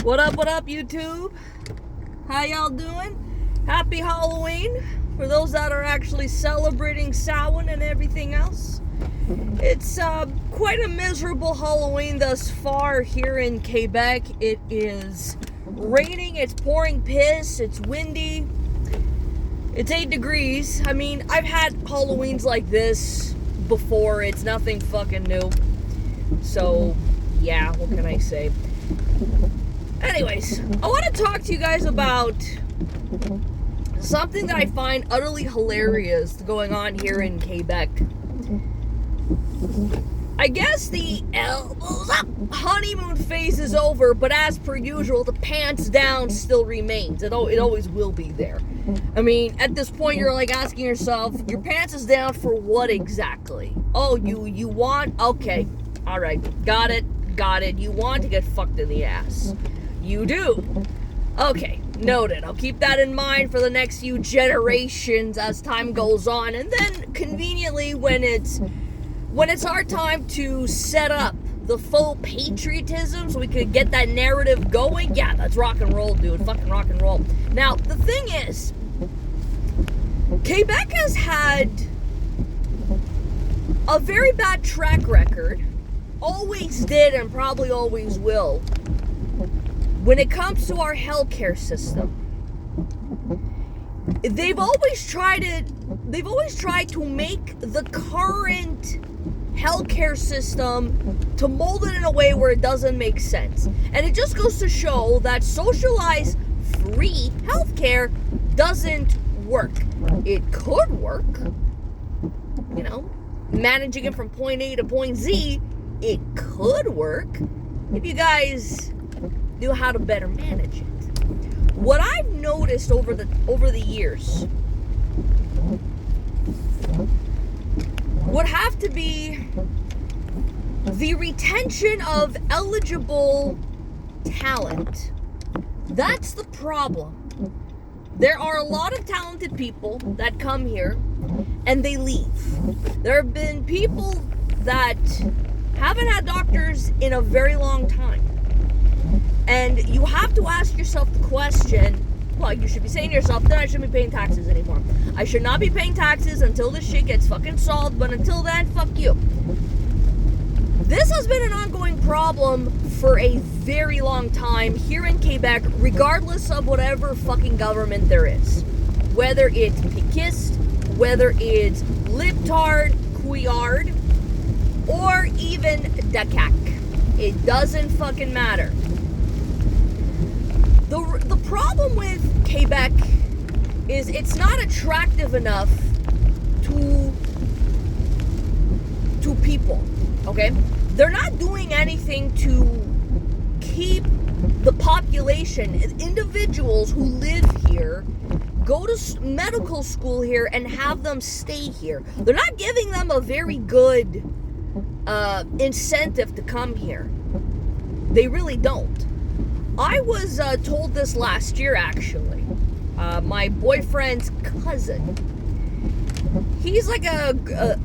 What up, YouTube? How y'all doing? Happy Halloween for those that are actually celebrating Samhain and everything else. It's quite a miserable Halloween thus far here in Quebec. It is raining, it's pouring piss, it's windy, it's 8 degrees. I mean, I've had Halloweens like this before. It's nothing fucking new. So, yeah, what can I say? Anyways, I want to talk to you guys about something that I find utterly hilarious going on here in Quebec. I guess the elbows up honeymoon phase is over, but as per usual, the pants down still remains. It always will be there. I mean, at this point, you're like asking yourself, your pants is down for what exactly? Oh, you want? Okay, all right, got it. You want to get fucked in the ass. You do. Okay, noted. I'll keep that in mind for the next few generations as time goes on. And then, conveniently, when it's our time to set up the faux patriotism so we could get that narrative going, yeah, that's rock and roll, dude. Fucking rock and roll. Now, the thing is, Quebec has had a very bad track record, always did and probably always will, when it comes to our healthcare system. They've always tried to make the current healthcare system to mold it in a way where it doesn't make sense. And it just goes to show that socialized free healthcare doesn't work. It could work, you know, managing it from point A to point Z. It could work if you guys knew how to better manage it. What I've noticed over the years would have to be the retention of eligible talent. That's the problem. There are a lot of talented people that come here and they leave. There have been people that haven't had doctors in a very long time. And you have to ask yourself the question, well, you should be saying to yourself, then I shouldn't be paying taxes anymore. I should not be paying taxes until this shit gets fucking solved, but until then, fuck you. This has been an ongoing problem for a very long time here in Quebec, regardless of whatever fucking government there is. Whether it's Péquiste, whether it's Libtard, Couillard, or even DACAC. It doesn't fucking matter. The problem with Quebec is it's not attractive enough to people, okay? They're not doing anything to keep the population, individuals who live here, go to medical school here and have them stay here. They're not giving them a very good incentive to come here. They really don't. I was told this last year, actually. My boyfriend's cousin. He's like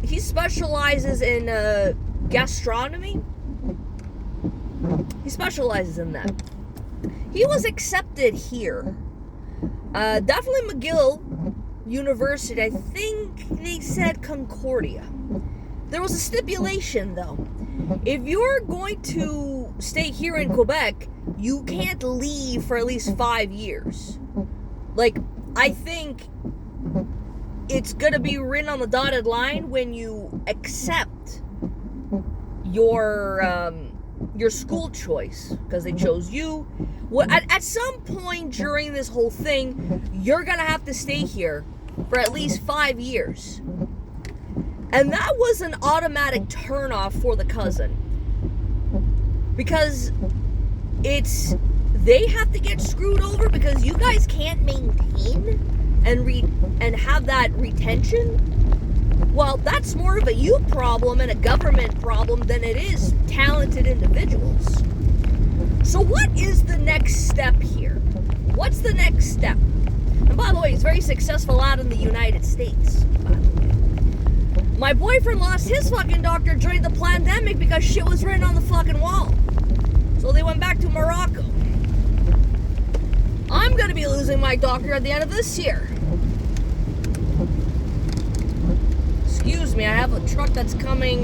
he specializes in gastronomy. He specializes in that. He was accepted here. Definitely McGill University. I think they said Concordia. There was a stipulation, though. If you're going to stay here in Quebec, you can't leave for at least 5 years. Like, I think it's going to be written on the dotted line when you accept your school choice, because they chose you. Well, at some point during this whole thing, you're going to have to stay here for at least 5 years. And that was an automatic turnoff for the cousin. Because they have to get screwed over because you guys can't maintain and have that retention. Well, that's more of a you problem and a government problem than it is talented individuals. So what is the next step here? What's the next step? And by the way, he's very successful out in the United States, by the way. My boyfriend lost his fucking doctor during the pandemic because shit was written on the fucking wall. So they went back to Morocco. I'm going to be losing my doctor at the end of this year. Excuse me, I have a truck that's coming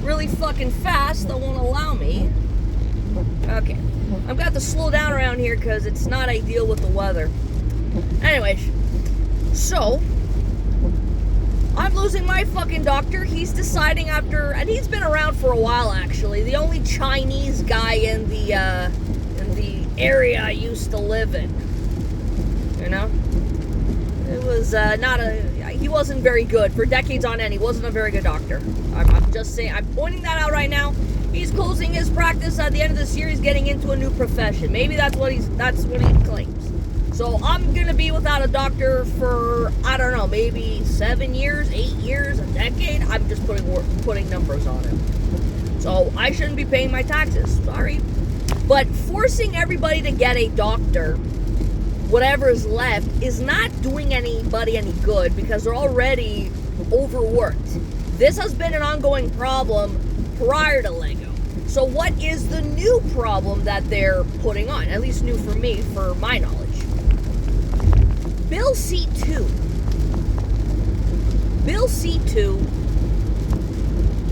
really fucking fast that won't allow me. Okay. I'm going to have to slow down around here because it's not ideal with the weather. Anyways, so I'm losing my fucking doctor. He's deciding after, and he's been around for a while actually. The only Chinese guy in the area I used to live in. You know, it was he wasn't very good for decades on end. He wasn't a very good doctor. I'm just saying. I'm pointing that out right now. He's closing his practice at the end of this year. He's getting into a new profession. Maybe that's what he claims. So I'm gonna be without a doctor for, I don't know, maybe 7 years, 8 years, a decade. I'm just putting numbers on it. So I shouldn't be paying my taxes. Sorry. But forcing everybody to get a doctor, whatever is left, is not doing anybody any good because they're already overworked. This has been an ongoing problem prior to Lego. So what is the new problem that they're putting on? At least new for me, for my knowledge. Bill C2. Bill C2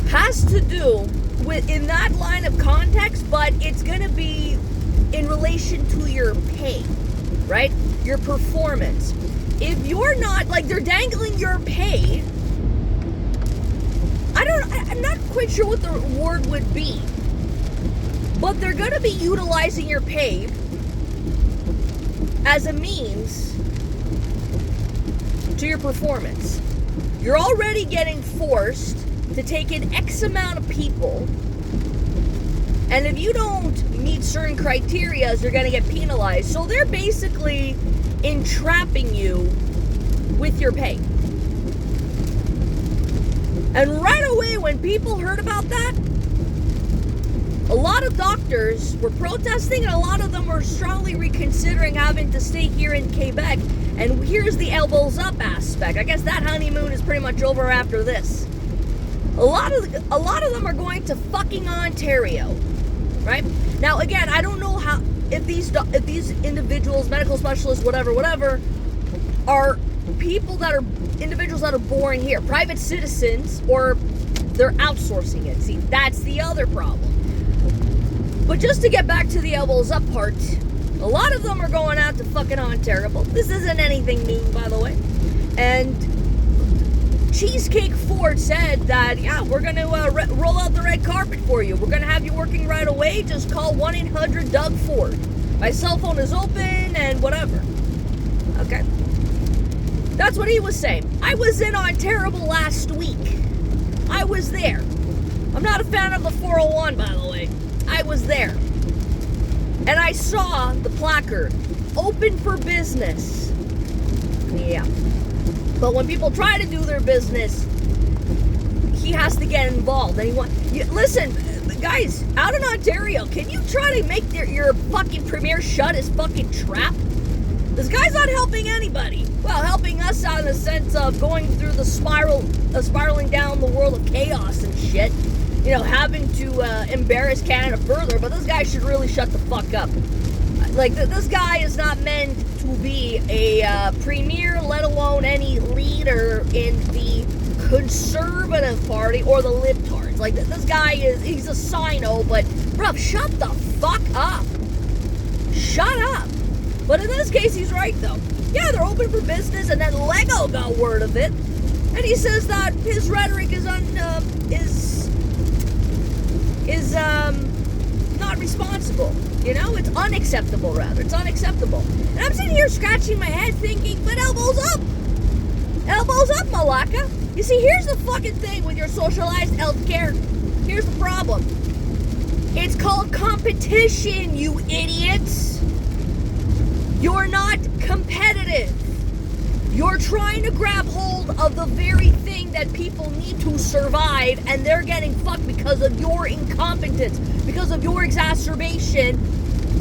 has to do with, in that line of context, but it's going to be in relation to your pay, right? Your performance. If you're not, like, they're dangling your pay, I'm not quite sure what the word would be, but they're going to be utilizing your pay as a means to your performance. You're already getting forced to take in X amount of people, and if you don't meet certain criteria, you're going to get penalized. So they're basically entrapping you with your pay. And right away, when people heard about that, a lot of doctors were protesting, and a lot of them were strongly reconsidering having to stay here in Quebec. And here's the elbows up aspect. I guess that honeymoon is pretty much over after this. A lot of them are going to fucking Ontario, right? Now, again, I don't know how if these individuals, medical specialists, whatever, are individuals that are born here, private citizens, or they're outsourcing it. See, that's the other problem. But just to get back to the elbows up part, a lot of them are going out to fucking Ontario. This isn't anything new, by the way. And Cheesecake Ford said that, yeah, we're going to roll out the red carpet for you. We're going to have you working right away. Just call 1-800-DOUG-FORD. My cell phone is open and whatever. Okay. That's what he was saying. I was in Ontario last week. I was there. I'm not a fan of the 401, by the way. I was there. And I saw the placard, open for business. Yeah. But when people try to do their business, he has to get involved. And listen, guys, out in Ontario, can you try to make your fucking premier shut his fucking trap? This guy's not helping anybody. Well, helping us out in the sense of going through the spiraling down the world of chaos and shit. You know, having to embarrass Canada further, but this guy should really shut the fuck up. Like, this guy is not meant to be a premier, let alone any leader in the Conservative Party or the Libtards. Like, this guy he's a sino, but, bruv, shut the fuck up. Shut up. But in this case, he's right, though. Yeah, they're open for business, and then Lego got word of it, and he says that his rhetoric is not responsible. You know, it's unacceptable, rather. It's unacceptable. And I'm sitting here scratching my head thinking, but elbows up. Elbows up, Malacca. You see, here's the fucking thing with your socialized healthcare. Here's the problem. It's called competition, you idiots. You're not competitive. You're trying to grab hold of the very thing that people need to survive, and they're getting fucked because of your incompetence, because of your exacerbation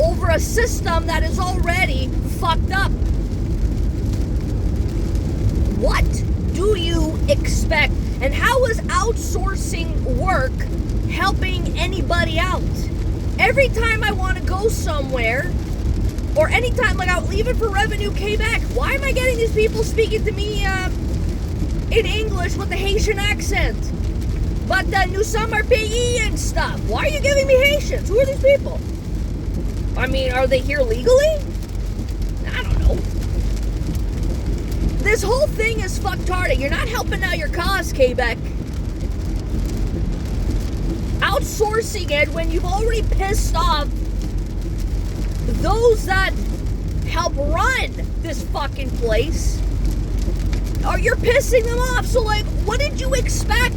over a system that is already fucked up. What do you expect? And how is outsourcing work helping anybody out? Every time I want to go somewhere, Or anytime, like, I'll leave it for Revenue Quebec. Why am I getting these people speaking to me in English with a Haitian accent? But nous sommes un pays and stuff. Why are you giving me Haitians? Who are these people? I mean, are they here legally? I don't know. This whole thing is fucktarded. You're not helping out your cause, Quebec. Outsourcing it when you've already pissed off those that help run this fucking place. Or you're pissing them off. So, like, what did you expect?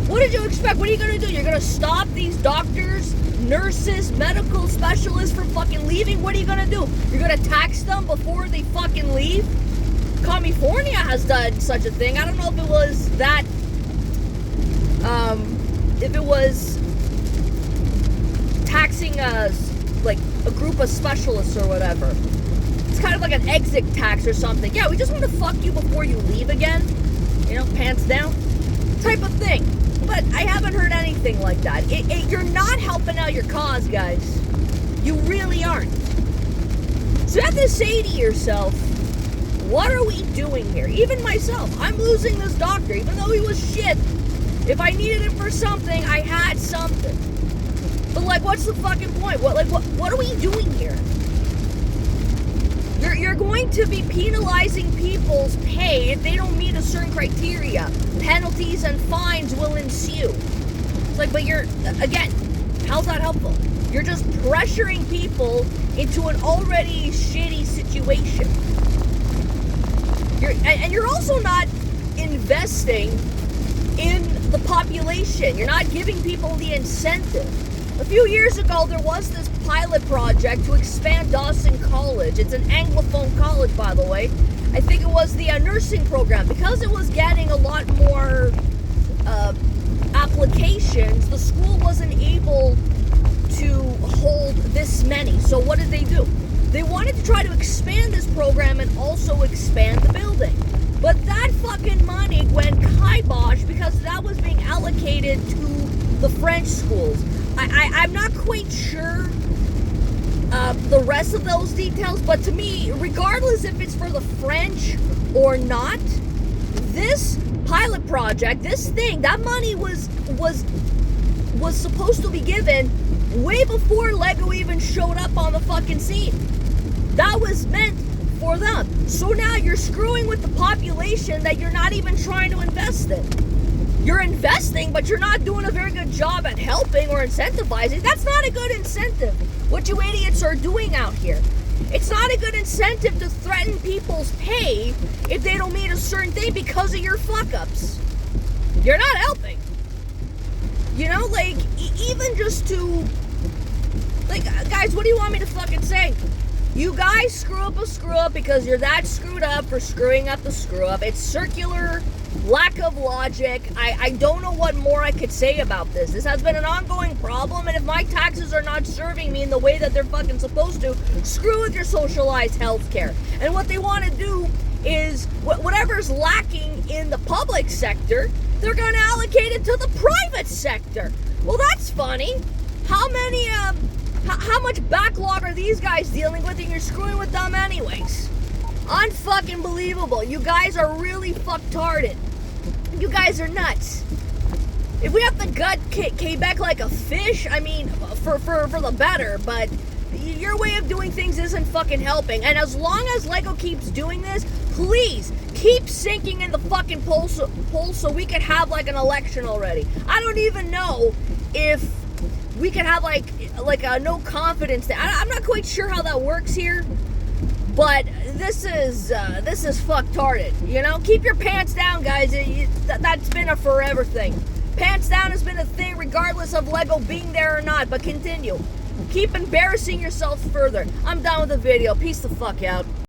What did you expect? What are you going to do? You're going to stop these doctors, nurses, medical specialists from fucking leaving? What are you going to do? You're going to tax them before they fucking leave? California has done such a thing. I don't know if it was that, if it was taxing like a group of specialists or whatever. It's kind of like an exit tax or something. Yeah, we just want to fuck you before you leave again. You know, pants down type of thing. But I haven't heard anything like that. You're not helping out your cause, guys. You really aren't. So you have to say to yourself, what are we doing here? Even myself, I'm losing this doctor, even though he was shit. If I needed him for something, I had something. But, like, what's the fucking point? What are we doing here? You're going to be penalizing people's pay if they don't meet a certain criteria. Penalties and fines will ensue. It's like, but again, how's that helpful? You're just pressuring people into an already shitty situation. You're also not investing in the population. You're not giving people the incentive. A few years ago, there was this pilot project to expand Dawson College. It's an Anglophone college, by the way. I think it was the nursing program. Because it was getting a lot more applications, the school wasn't able to hold this many. So what did they do? They wanted to try to expand this program and also expand the building. But that fucking money went kibosh because that was being allocated to the French schools. I'm not quite sure the rest of those details, but to me, regardless if it's for the French or not, this pilot project, this thing, that money was supposed to be given way before Lego even showed up on the fucking scene. That was meant for them. So now you're screwing with the population that you're not even trying to invest in. You're investing, but you're not doing a very good job at helping or incentivizing. That's not a good incentive, what you idiots are doing out here. It's not a good incentive to threaten people's pay if they don't meet a certain thing because of your fuck-ups. You're not helping. You know, like, even just to... Like, guys, what do you want me to fucking say? You guys screw up a screw up because you're that screwed up for screwing up the screw up. It's circular, lack of logic. I don't know what more I could say about this. This has been an ongoing problem, and if my taxes are not serving me in the way that they're fucking supposed to, screw with your socialized healthcare. And what they want to do is, whatever's lacking in the public sector, they're going to allocate it to the private sector. Well, that's funny. How many, how much backlog are these guys dealing with, and you're screwing with them anyways? Unfucking believable. You guys are really fucktarded. You guys are nuts. If we have to gut Quebec like a fish, I mean, for the better, but your way of doing things isn't fucking helping. And as long as Lego keeps doing this, please keep sinking in the fucking polls so we could have like an election already. I don't even know if we could have like a no confidence thing. I'm not quite sure how that works here, but this is fucktarded. You know, keep your pants down, guys. That's been a forever thing. Pants down has been a thing regardless of Lego being there or not. But continue. Keep embarrassing yourself further. I'm done with the video. Peace the fuck out.